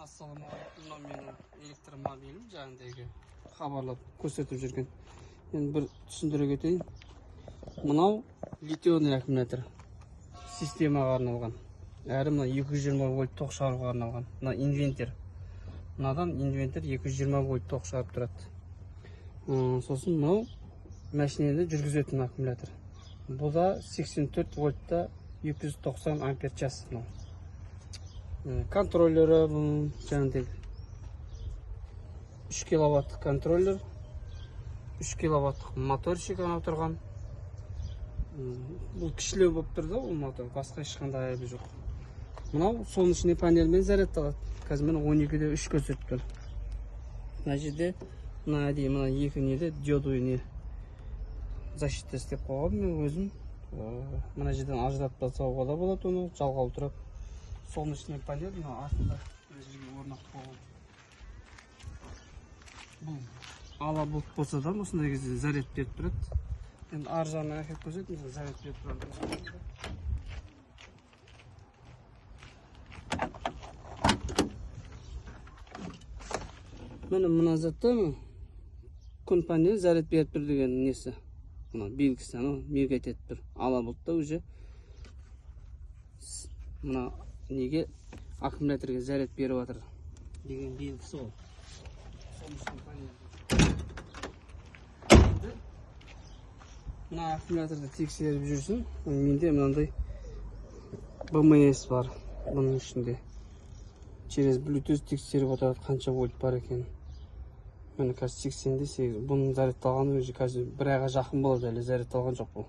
Assalamualaikum, mына менің электромобилім жаңағыдегі хабарлап көрсетіп жүрген. Енді бір түсіндіре кетейін. Мынау литионный аккумулятор системаға арналған. Әрі мына 220 вольт ток шығаруға арналған. Мына инвентор. Мынадан инвентор 220 вольт ток шығарып тұрады. Сосын мынау машинені жүргізетін аккумулятор. Бұл да 84 вольтта 290 ампер час. Контроллері жаңағыдегі 3 киловатт контроллер, 3 киловаттық моторчик анау тұрған. Бұл кішілеу болып тұрды, бұл мотор, басқа ешқандай айыбы жоқ. Мынау солнечный панельмен зарядталады. Қазір міне 12-де 3 көрсетіп тұр. Мына жерде мына әдейі мына екі неде диодовый не защита істеп қойғам мен өзім. Мына жерден ажыратып салуға да болады, оны жалғау тұрып. Солнечный панель мына артында жерге орнатып қойған. Бұл ала бұлт болса да осындай кезде заряд беріп тұрады. Енді ар жағынан әкеліп көрсетейін, заряд беріп тұрады. Мына затта күн панель заряд беріп тұр деген несі. Мына белгісі мигать етіп тұр. Ала бұлтта уже мына неге аккумуляторға заряд беріп жатыр деген белгісі ол. Мына аккумуляторды тексеріп жүрсін. Менде мынандай БМС бар бұның ішінде. Через Bluetooth тексеріп отырады қанша вольт бар екен. Мені қазір 88. Бұның зарядталғаны өзі қазір бір айға жақын болады, әлі зарядталған жоқ бұл.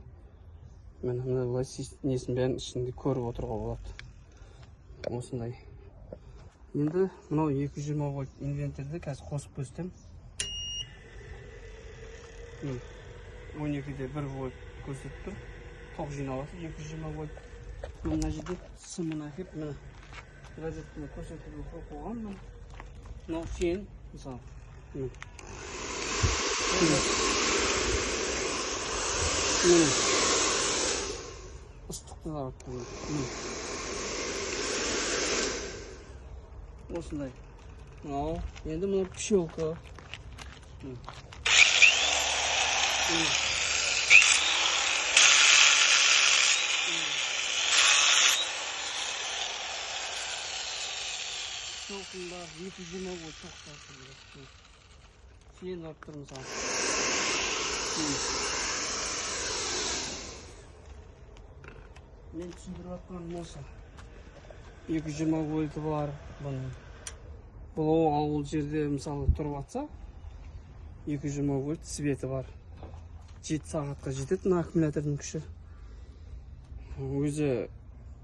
Мен мына былай несін бәрін ішінде көріп отыруға болады. Осындай. Енді мынау 220 вольт инверторды қазір қосып көстім. 12-де 1 вольт көрсетіп тұр. Ток жиналады 220 вольт. Мына жерде сымын әкеп мына розетканы көрсетуге қойған. Мынау фен мысалы. Ыстықты да осындай. Енді мына пшелка. Пшелкында 220 вольт тоқтатып. Фен алып тұр мысалы. Мен түсіндіріп жатқаным осы. 220 вольты бар. Бұл ауыл жерде мысалы тұрып жатса 220 вольт светі бар. 7 сағатқа жетеді мына аккумулятордың күші. Өзі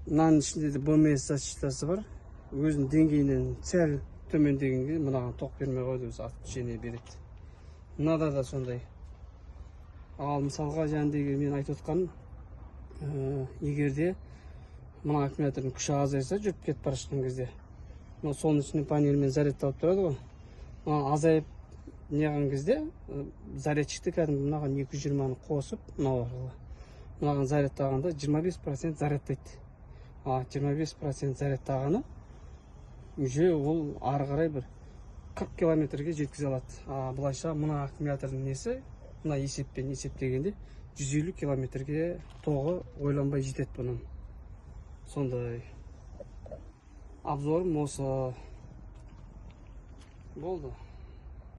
мынаның ішінде де БМС защитасы бар. Өзінің деңгейінен сәл төмендегенге мынаған ток бермей қойды, өзі отключение береді. Мынада да сондай. Ал мысалға жаңағыдегі мен айтып отқаным, егерде мына аккумулятордың күші азайса, жүріп кетіп бара жатқан кезде, мына солнечный панельмен зарядталып тұрады ғой. Азайып неған кезде зарядчикті кәдімгі мынаған 220-ны қосып, мынаған зарядтағанда 25% зарядтайды. 25% зарядтағаны уже ол ары қарай бір 40 километрге жеткізе алады. Бұлайша мына аккумулятордың несі, мына есеппен есептегенде 150 километрге тоғы ойланбай жетеді бұның. Сондай обзорым осы болды.